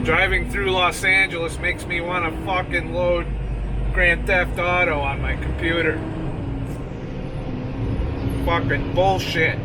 Driving through Los Angeles makes me want to fucking load Grand Theft Auto on my computer. Fucking bullshit.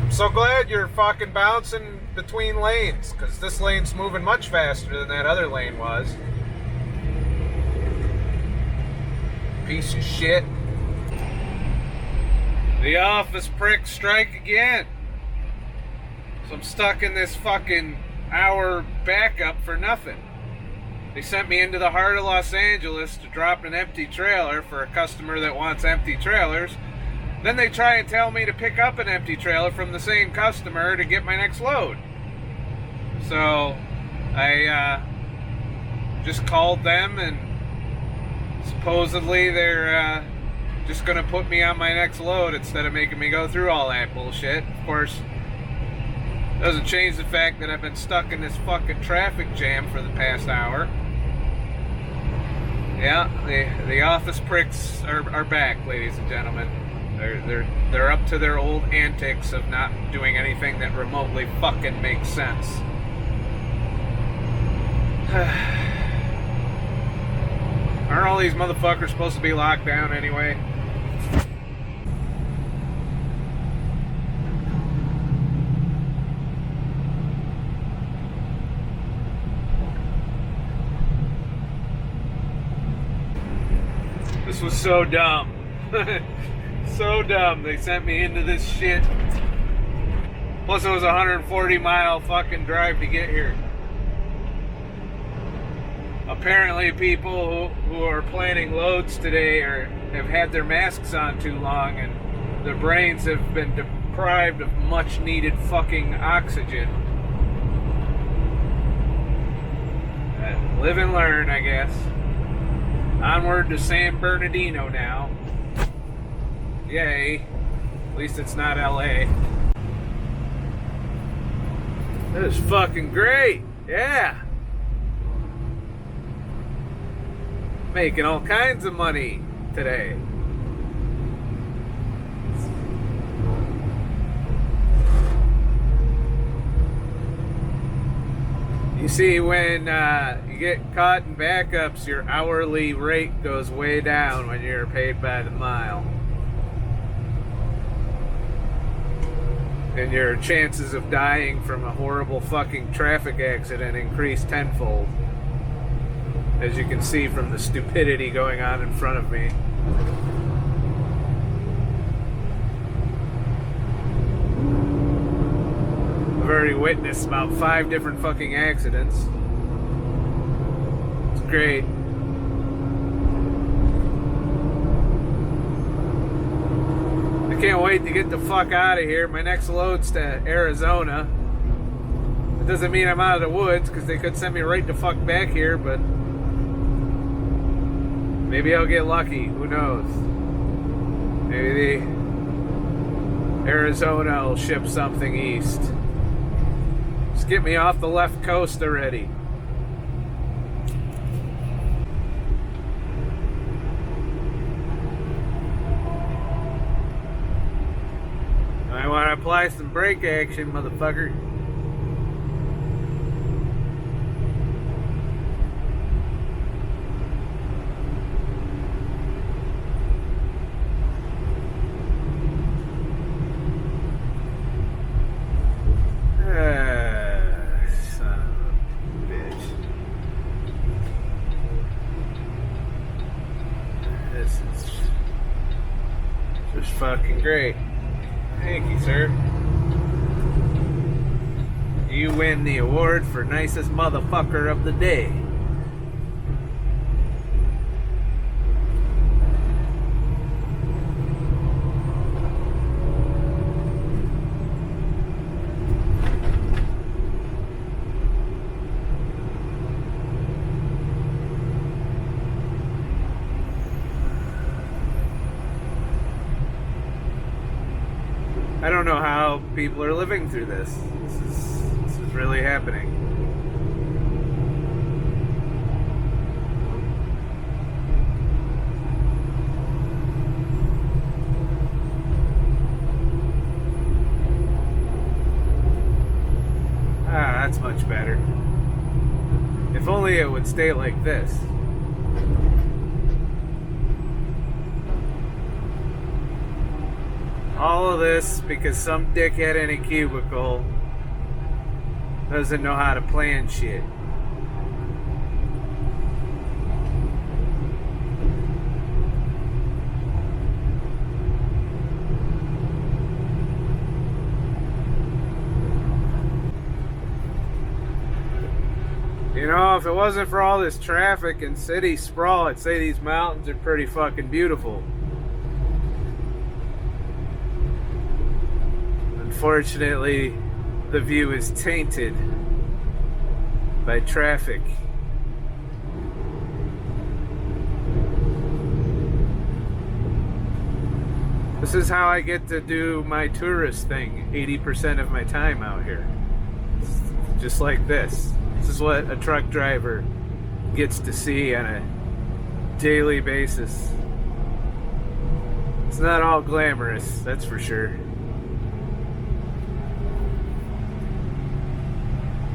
So glad you're fucking bouncing between lanes, because this lane's moving much faster than that other lane was. Piece of shit. The office pricks strike again. So I'm stuck in this fucking hour backup for nothing. They sent me into the heart of Los Angeles to drop an empty trailer for a customer that wants empty trailers. Then they try and tell me to pick up an empty trailer from the same customer to get my next load. So I just called them, and supposedly they're just going to put me on my next load instead of making me go through all that bullshit. Of course, doesn't change the fact that I've been stuck in this fucking traffic jam for the past hour. Yeah, the office pricks are back, ladies and gentlemen. They're up to their old antics of not doing anything that remotely fucking makes sense. Aren't all these motherfuckers supposed to be locked down anyway? This was so dumb. So dumb. They sent me into this shit. Plus it was a 140-mile fucking drive to get here. Apparently people who are planning loads today have had their masks on too long, and their brains have been deprived of much needed fucking oxygen. Live and learn, I guess. Onward to San Bernardino now. Yay. At least it's not LA. That is fucking great. Yeah. Making all kinds of money today. You see, when you get caught in backups, your hourly rate goes way down when you're paid by the mile. And your chances of dying from a horrible fucking traffic accident increase tenfold. As you can see from the stupidity going on in front of me. I've already witnessed about 5 different fucking accidents. It's great. I can't wait to get the fuck out of here. My next load's to Arizona. It doesn't mean I'm out of the woods, because they could send me right the fuck back here, but maybe I'll get lucky. Who knows? Maybe Arizona will ship something east. Just get me off the left coast already. I want to apply some brake action, motherfucker. great. Thank you, sir. You win the award for nicest motherfucker of the day. I don't know how people are living through this. This is really happening. Ah, that's much better. If only it would stay like this. All of this because some dickhead in a cubicle doesn't know how to plan shit. You know, if it wasn't for all this traffic and city sprawl, I'd say these mountains are pretty fucking beautiful. Unfortunately, the view is tainted by traffic. This is how I get to do my tourist thing 80% of my time out here. Just like this. This is what a truck driver gets to see on a daily basis. It's not all glamorous, that's for sure.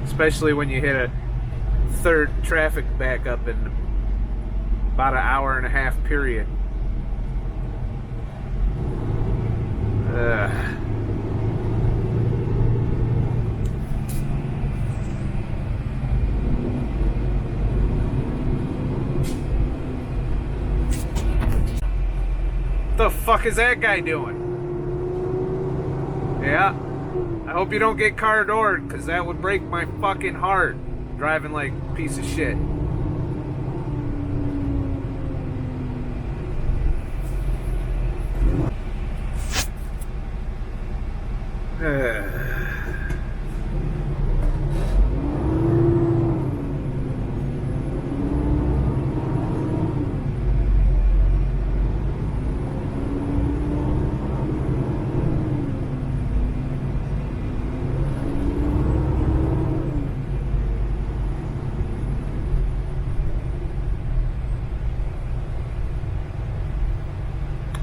Especially when you hit a third traffic backup in about an hour and a half period. What the fuck is that guy doing? Yeah. I hope you don't get car doored, because that would break my fucking heart. Driving like a piece of shit.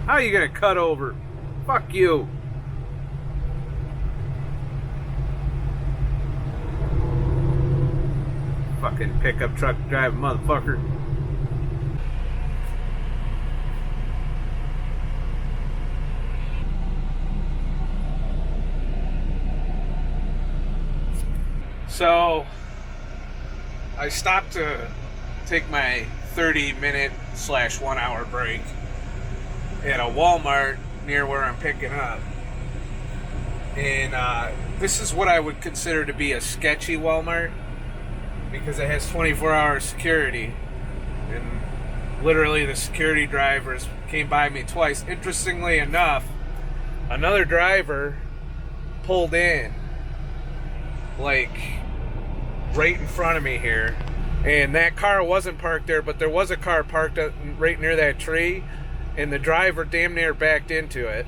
How are you gonna cut over? Fuck you. Fucking pickup truck driving motherfucker. So I stopped to take my 30-minute/1 hour break at a Walmart near where I'm picking up. And this is what I would consider to be a sketchy Walmart, because it has 24-hour security. And literally the security drivers came by me twice. Interestingly enough, another driver pulled in like right in front of me here. And that car wasn't parked there, but there was a car parked right near that tree. And the driver damn near backed into it.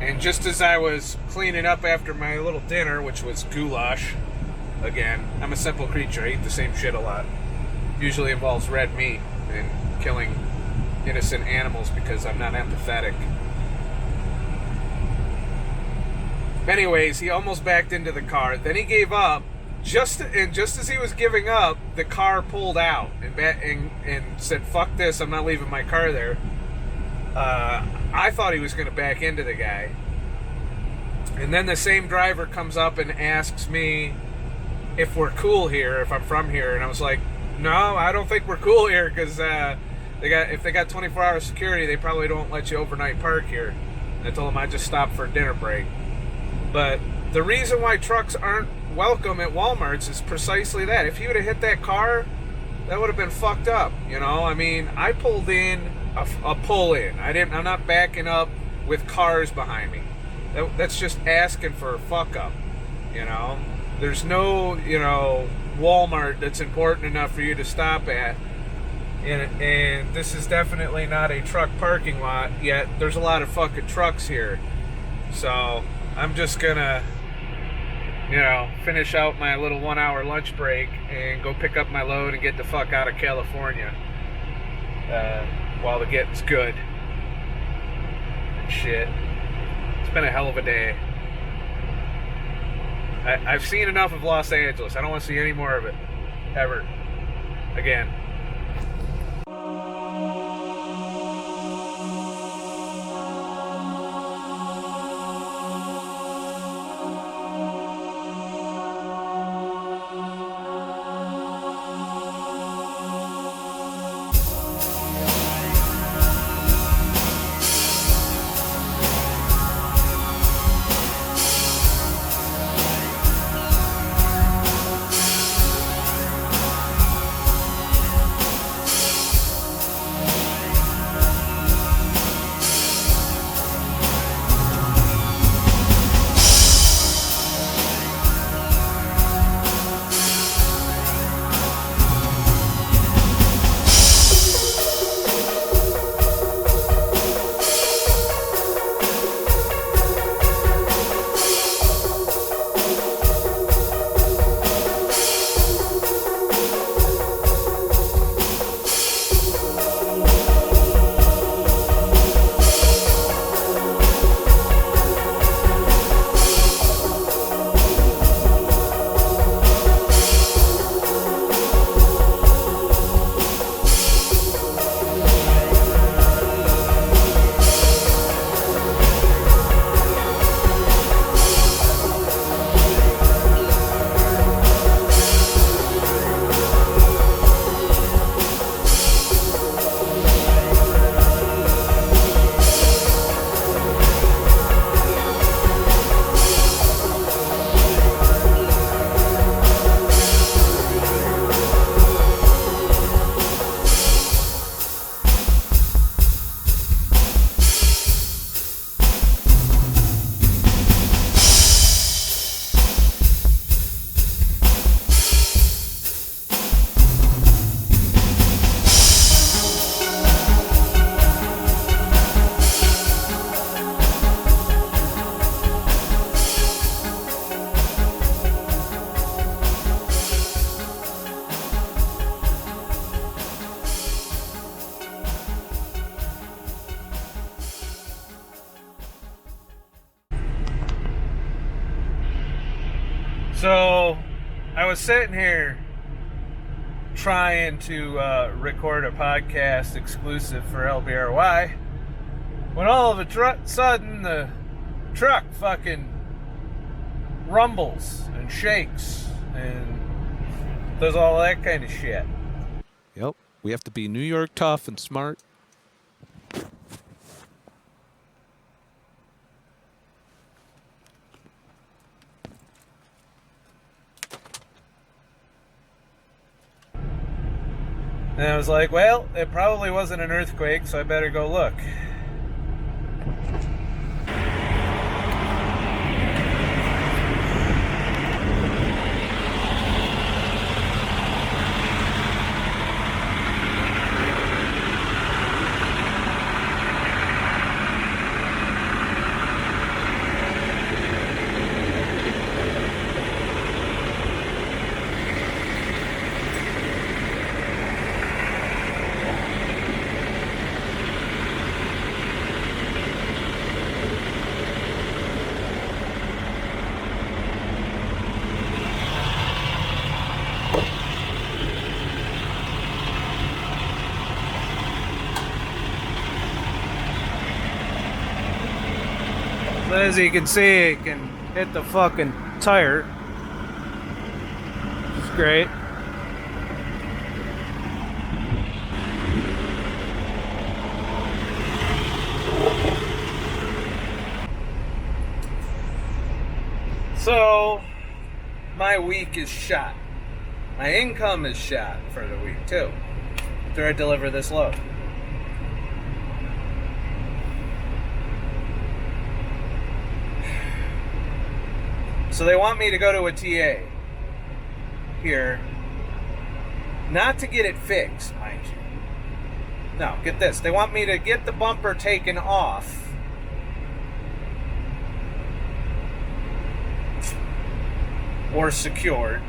And just as I was cleaning up after my little dinner, which was goulash, again, I'm a simple creature, I eat the same shit a lot. Usually involves red meat and killing innocent animals because I'm not empathetic. Anyways, he almost backed into the car. Then he gave up. Just as he was giving up, the car pulled out and said, "Fuck this, I'm not leaving my car there." I thought he was going to back into the guy. And then the same driver comes up and asks me if we're cool here, if I'm from here. And I was like, no, I don't think we're cool here, because if they got 24-hour security, they probably don't let you overnight park here. I told him I just stopped for a dinner break. But the reason why trucks aren't welcome at Walmart's is precisely that. If he would have hit that car, that would have been fucked up, you know? I mean, I pulled in a pull-in. I'm not backing up with cars behind me. That's just asking for a fuck-up, you know? There's no, you know, Walmart that's important enough for you to stop at. And this is definitely not a truck parking lot, yet there's a lot of fucking trucks here. So I'm just gonna, you know, finish out my little 1 hour lunch break and go pick up my load and get the fuck out of California while the getting's good. And shit. It's been a hell of a day. I've seen enough of Los Angeles. I don't want to see any more of it. Ever. Again. So, I was sitting here trying to record a podcast exclusive for LBRY when all of a sudden the truck fucking rumbles and shakes and does all that kind of shit. Yep, we have to be New York tough and smart. And I was like, well, it probably wasn't an earthquake, so I better go look. As you can see, it can hit the fucking tire. It's great. So, my week is shot. My income is shot for the week, too. After I deliver this load. So they want me to go to a TA here. Not to get it fixed, mind you. No, get this. They want me to get the bumper taken off. Or secured.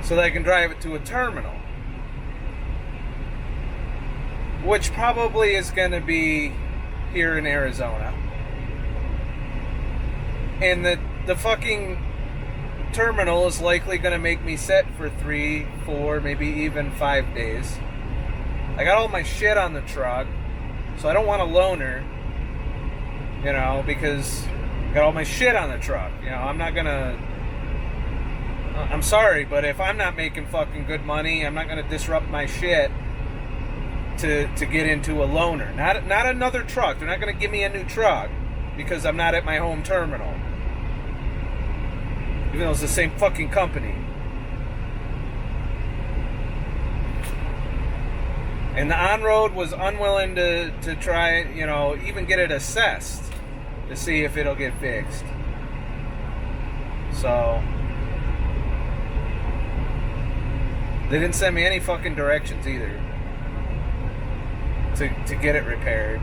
So that I can drive it to a terminal. Which probably is going to be here in Arizona. And the fucking terminal is likely going to make me sit for 3, 4, maybe even 5 days. I got all my shit on the truck, so I don't want a loaner, you know, because I got all my shit on the truck. You know, I'm not going to... I'm sorry, but if I'm not making fucking good money, I'm not going to disrupt my shit to get into a loaner. Not another truck. They're not going to give me a new truck because I'm not at my home terminal. Even though it's the same fucking company. And the on-road was unwilling to try, you know, even get it assessed to see if it'll get fixed. So they didn't send me any fucking directions either to get it repaired.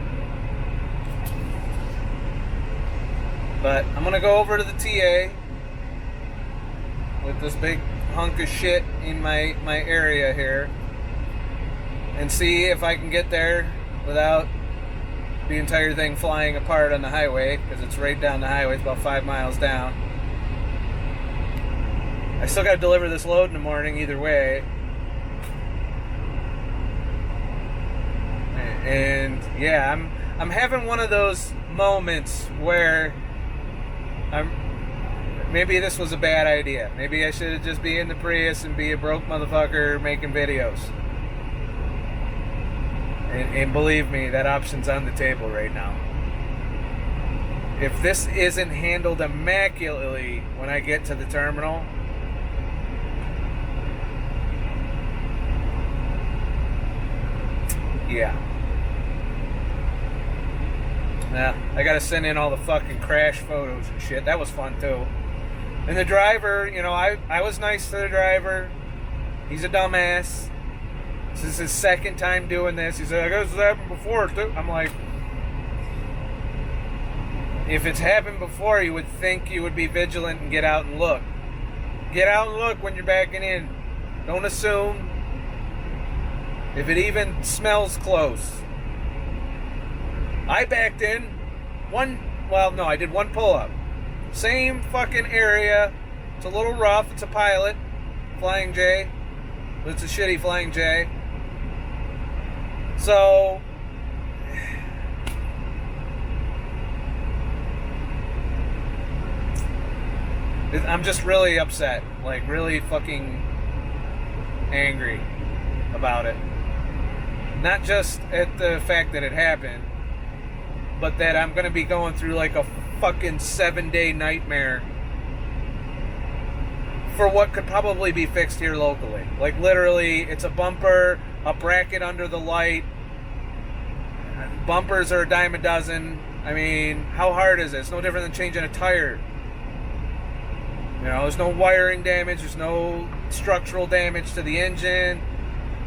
But I'm gonna go over to the TA with this big hunk of shit in my area here and see if I can get there without the entire thing flying apart on the highway, because it's right down the highway. It's about 5 miles down. I still got to deliver this load in the morning either way. And yeah, I'm having one of those moments where maybe this was a bad idea. Maybe I should have just be in the Prius and be a broke motherfucker making videos. And believe me, that option's on the table right now. If this isn't handled immaculately when I get to the terminal, yeah. Nah, I gotta send in all the fucking crash photos and shit. That was fun too. And the driver, you know, I was nice to the driver. He's a dumbass. This is his second time doing this. He said, I guess it's happened before too. I'm like, if it's happened before, you would think you would be vigilant and get out and look. Get out and look when you're backing in. Don't assume. If it even smells close. I backed in. I did one pull-up. Same fucking area. It's a little rough. It's a Pilot. Flying J. But it's a shitty Flying J. So... I'm just really upset. Like, really fucking angry about it. Not just at the fact that it happened, but that I'm going to be going through like a fucking 7-day nightmare for what could probably be fixed here locally. Like, literally, it's a bumper, a bracket under the light. Bumpers are a dime a dozen. I mean, how hard is it? It's no different than changing a tire. You know, there's no wiring damage. There's no structural damage to the engine.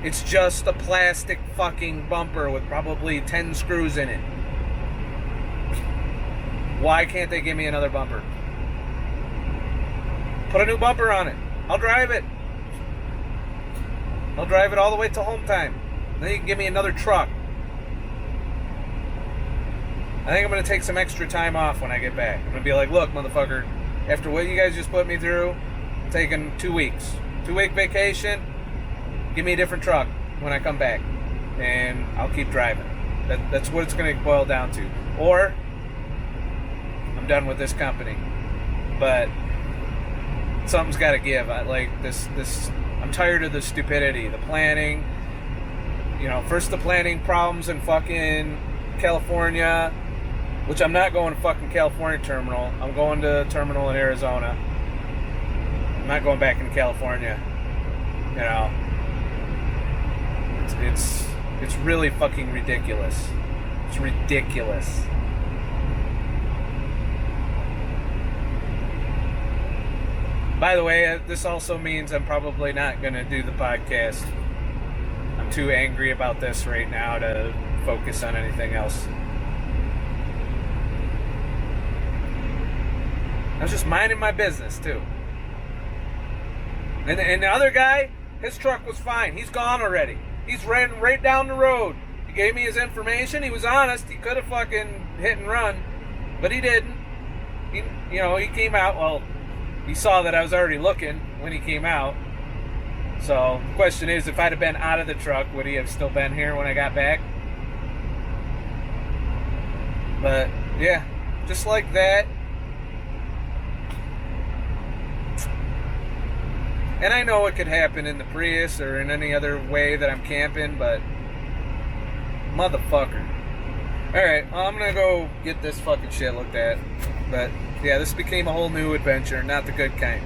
It's just a plastic fucking bumper with probably 10 screws in it. Why can't they give me another bumper? Put a new bumper on it. I'll drive it. I'll drive it all the way to home time. Then you can give me another truck. I think I'm going to take some extra time off when I get back. I'm going to be like, look, motherfucker, after what you guys just put me through, I'm taking 2 weeks. 2-week vacation. Give me a different truck when I come back. And I'll keep driving. That's what it's going to boil down to. Or I'm done with this company. But something's got to give. I'm tired of the stupidity, the planning. You know, first the planning problems in fucking California, Which I'm not going to fucking California terminal. I'm going to a terminal in Arizona. I'm not going back in California. You know. It's really fucking ridiculous. It's ridiculous. By the way, this also means I'm probably not going to do the podcast. I'm too angry about this right now to focus on anything else. I was just minding my business, too. And the other guy, his truck was fine. He's gone already. He's ran right down the road. He gave me his information. He was honest. He could have fucking hit and run, but he didn't. He came out. Well, he saw that I was already looking when he came out. So, the question is, if I'd have been out of the truck, would he have still been here when I got back? But, yeah, just like that. And I know it could happen in the Prius or in any other way that I'm camping, but motherfucker. Alright, well, I'm gonna go get this fucking shit looked at. But, yeah, this became a whole new adventure, not the good kind.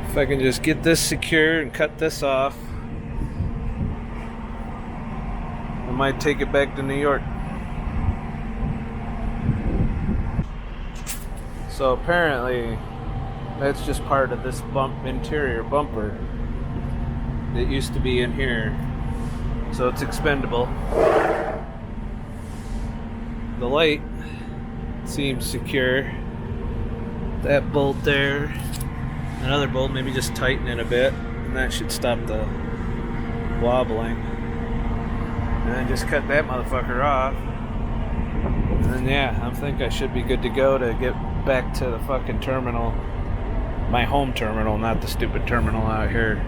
If I can just get this secure and cut this off, I might take it back to New York. So apparently, that's just part of this interior bumper that used to be in here. So it's expendable. The light seems secure. That bolt there, another bolt, maybe just tighten it a bit, and that should stop the wobbling. And then just cut that motherfucker off. And then, yeah, I think I should be good to go to get back to the fucking terminal. My home terminal, not the stupid terminal out here.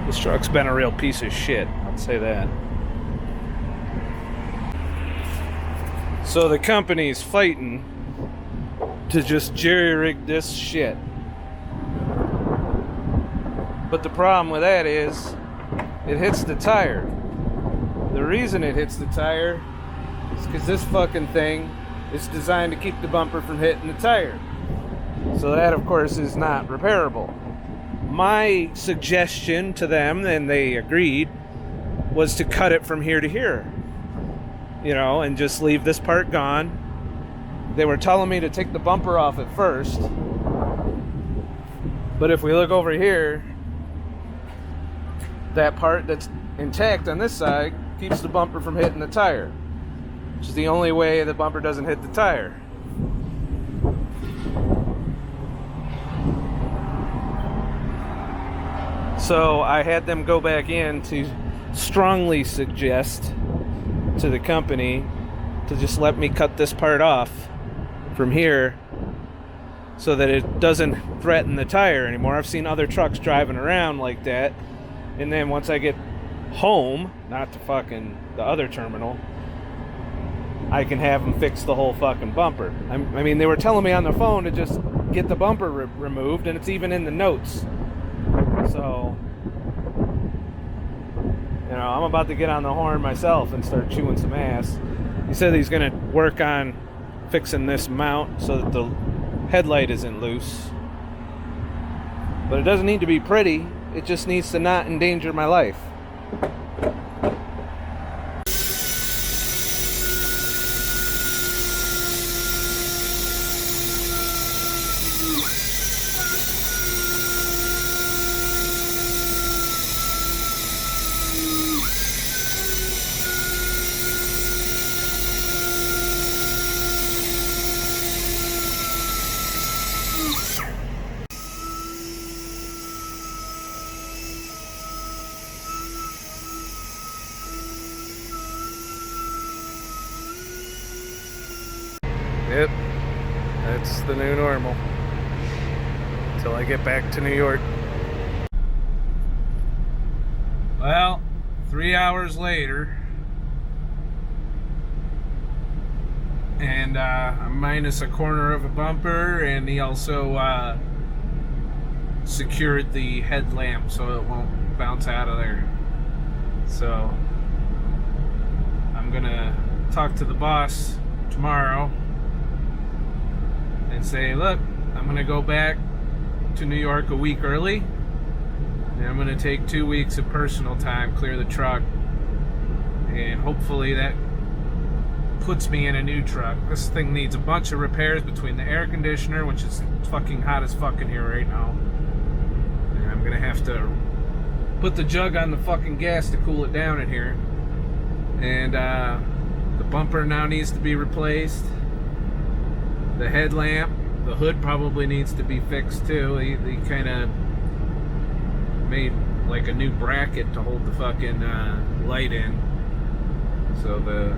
This truck's been a real piece of shit, I'll say that. So the company's fighting to just jerry-rig this shit. But the problem with that is, it hits the tire. The reason it hits the tire is because this fucking thing is designed to keep the bumper from hitting the tire. So that, of course, is not repairable. My suggestion to them, and they agreed, was to cut it from here to here. You know, and just leave this part gone. They were telling me to take the bumper off at first. But if we look over here, that part that's intact on this side keeps the bumper from hitting the tire, which is the only way the bumper doesn't hit the tire. So I had them go back in to strongly suggest to the company to just let me cut this part off from here so that it doesn't threaten the tire anymore. I've seen other trucks driving around like that. And then once I get home, not to fucking the other terminal, I can have them fix the whole fucking bumper. I mean, they were telling me on the phone to just get the bumper removed, and it's even in the notes. So, you know, I'm about to get on the horn myself and start chewing some ass. He said he's going to work on fixing this mount so that the headlight isn't loose. But it doesn't need to be pretty. It just needs to not endanger my life. Yep, that's the new normal until I get back to New York. Well, 3 hours later, and I'm minus a corner of a bumper, and he also secured the headlamp so it won't bounce out of there. So I'm gonna talk to the boss tomorrow and say, look, I'm gonna go back to New York a week early, and I'm gonna take 2 weeks of personal time, clear the truck, and hopefully that puts me in a new truck. This thing needs a bunch of repairs between the air conditioner, which is fucking hot as fuck in here right now, and I'm gonna have to put the jug on the fucking gas to cool it down in here, and the bumper now needs to be replaced, the headlamp, the hood probably needs to be fixed too. They kind of made like a new bracket to hold the fucking light in, so the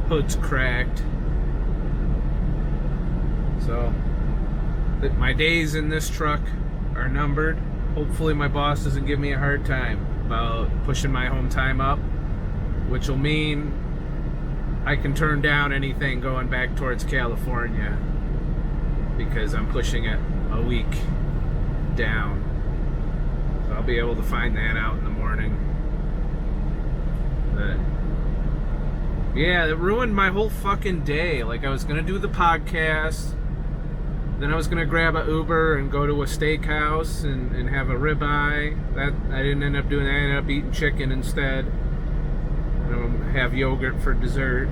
hood's cracked. So my days in this truck are numbered. Hopefully my boss doesn't give me a hard time about pushing my home time up, which will mean I can turn down anything going back towards California, because I'm pushing it a week down. So I'll be able to find that out in the morning. But yeah, it ruined my whole fucking day. Like, I was gonna do the podcast, then I was gonna grab a Uber and go to a steakhouse and have a ribeye. That I didn't end up doing that. I ended up eating chicken instead. And have yogurt for dessert.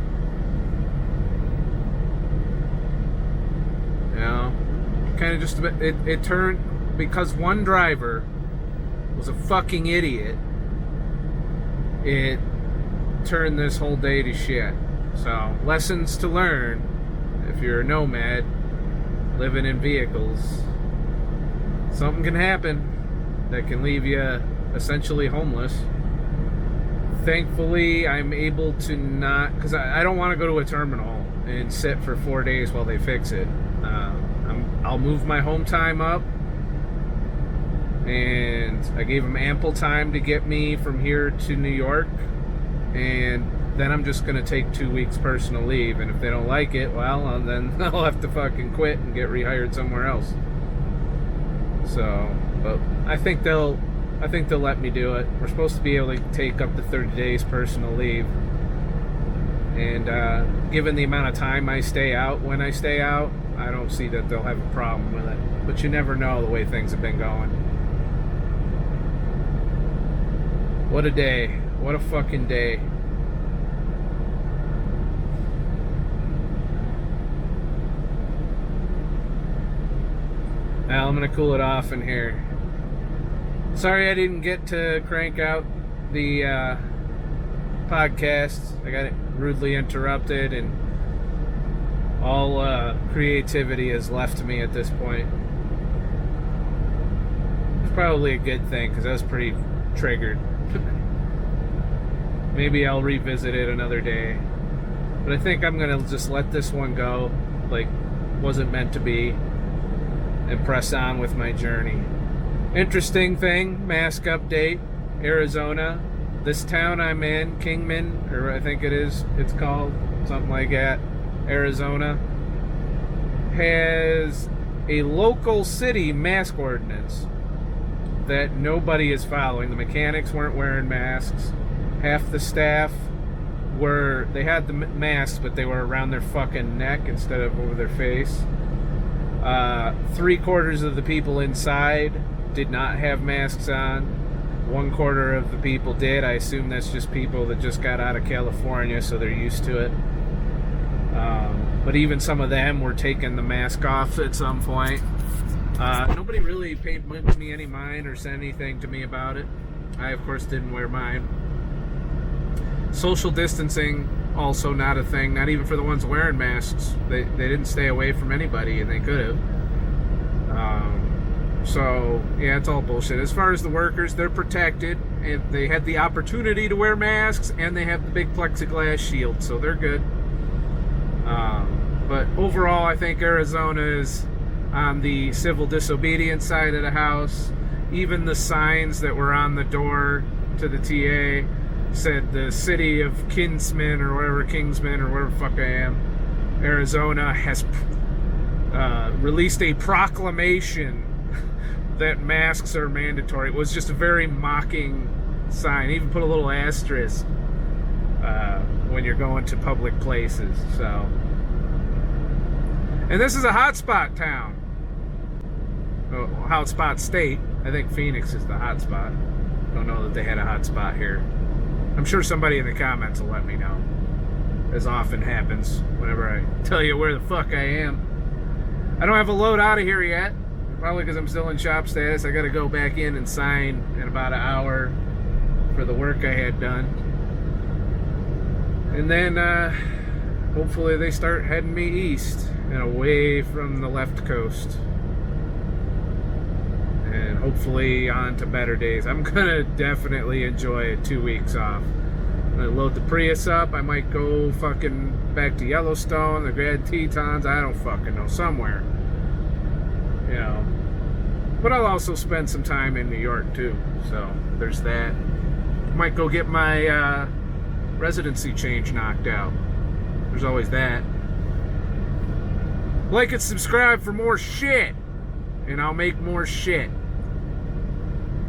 You know, kind of just it turned, because one driver was a fucking idiot. It turned this whole day to shit. So, lessons to learn if you're a nomad living in vehicles. Something can happen that can leave you essentially homeless. Thankfully, I'm able to not, because I don't want to go to a terminal and sit for 4 days while they fix it. I'll move my home time up, and I gave them ample time to get me from here to New York, and then I'm just going to take 2 weeks personal leave, and if they don't like it, well, then I'll have to fucking quit and get rehired somewhere else. So, but I think they'll let me do it. We're supposed to be able to take up to 30 days personal leave, and given the amount of time I stay out when I stay out, I don't see that they'll have a problem with it. But you never know the way things have been going. What a day. What a fucking day. Now I'm gonna cool it off in here. Sorry I didn't get to crank out the podcast. I got it rudely interrupted, and all creativity has left me at this point. It's probably a good thing, because I was pretty triggered. Maybe I'll revisit it another day. But I think I'm gonna just let this one go, like wasn't meant to be, and press on with my journey. Interesting thing, mask update, Arizona. This town I'm in, Kingman, or I think it's called, something like that, Arizona, has a local city mask ordinance that nobody is following. The mechanics weren't wearing masks. Half the staff they had the masks, but they were around their fucking neck instead of over their face. 3/4 of the people inside did not have masks on. 1/4 of the people did. I assume that's just people that just got out of California, so they're used to it. But even some of them were taking the mask off at some point. Nobody really paid me any mind or said anything to me about it. I, of course, didn't wear mine. Social distancing, also not a thing, not even for the ones wearing masks. They didn't stay away from anybody, and they could have. So, yeah, it's all bullshit. As far as the workers, they're protected, and they had the opportunity to wear masks, and they have the big plexiglass shield, so they're good. But overall, I think Arizona is on the civil disobedience side of the house. Even the signs that were on the door to the TA said the city of Kinsman, or whatever, Kingsman, or whatever the fuck I am, Arizona has released a proclamation that masks are mandatory. It was just a very mocking sign. Even put a little asterisk when you're going to public places. So, and this is a hotspot town. Oh, hotspot state. I think Phoenix is the hotspot. Don't know that they had a hotspot here. I'm sure somebody in the comments will let me know, as often happens whenever I tell you where the fuck I am. I don't have a load out of here yet, probably because I'm still in shop status. I gotta go back in and sign in about an hour for the work I had done. And then hopefully they start heading me east and away from the left coast. And hopefully on to better days. I'm gonna definitely enjoy 2 weeks off. I'm gonna load the Prius up. I might go fucking back to Yellowstone, the Grand Tetons. I don't fucking know, somewhere. You know. But I'll also spend some time in New York too. So there's that. Might go get my residency change knocked out. There's always that. Like and subscribe for more shit, and I'll make more shit.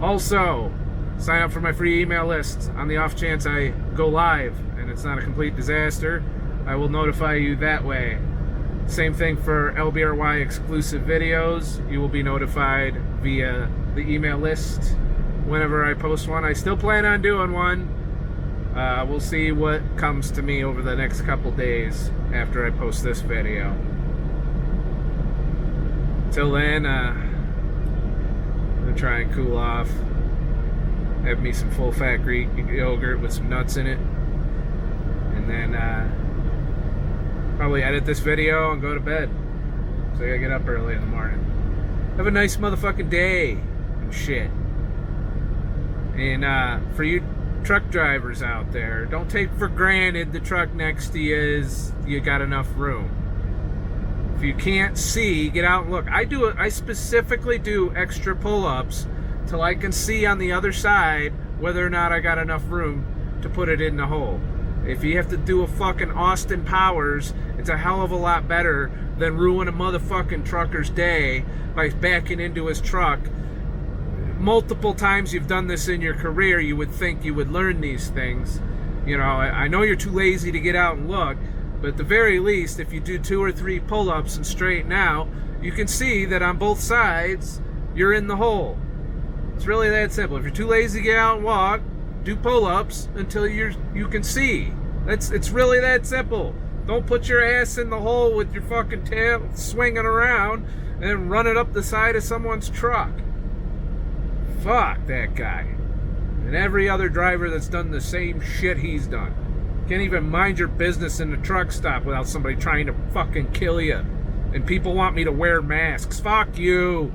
Also, sign up for my free email list. On the off chance I go live and it's not a complete disaster, I will notify you that way. Same thing for LBRY exclusive videos. You will be notified via the email list whenever I post one. I still plan on doing one. We'll see what comes to me over the next couple days after I post this video. Till then, I'm gonna try and cool off. Have me some full-fat Greek yogurt with some nuts in it, and then probably edit this video and go to bed. So I gotta get up early in the morning. Have a nice motherfucking day and shit. And for you truck drivers out there, don't take for granted the truck next to you you got enough room. If you can't see, get out and look. I specifically do extra pull-ups till I can see on the other side whether or not I got enough room to put it in the hole. If you have to do a fucking Austin Powers, it's a hell of a lot better than ruin a motherfucking trucker's day by backing into his truck. Multiple times you've done this in your career, you would think you would learn these things. You know, I know you're too lazy to get out and look, but at the very least, if you do 2 or 3 pull-ups and straighten out, you can see that on both sides, you're in the hole. It's really that simple. If you're too lazy to get out and walk, do pull-ups until you can see. It's really that simple. Don't put your ass in the hole with your fucking tail swinging around and run it up the side of someone's truck. Fuck that guy. And every other driver that's done the same shit he's done. Can't even mind your business in the truck stop without somebody trying to fucking kill you. And people want me to wear masks. Fuck you.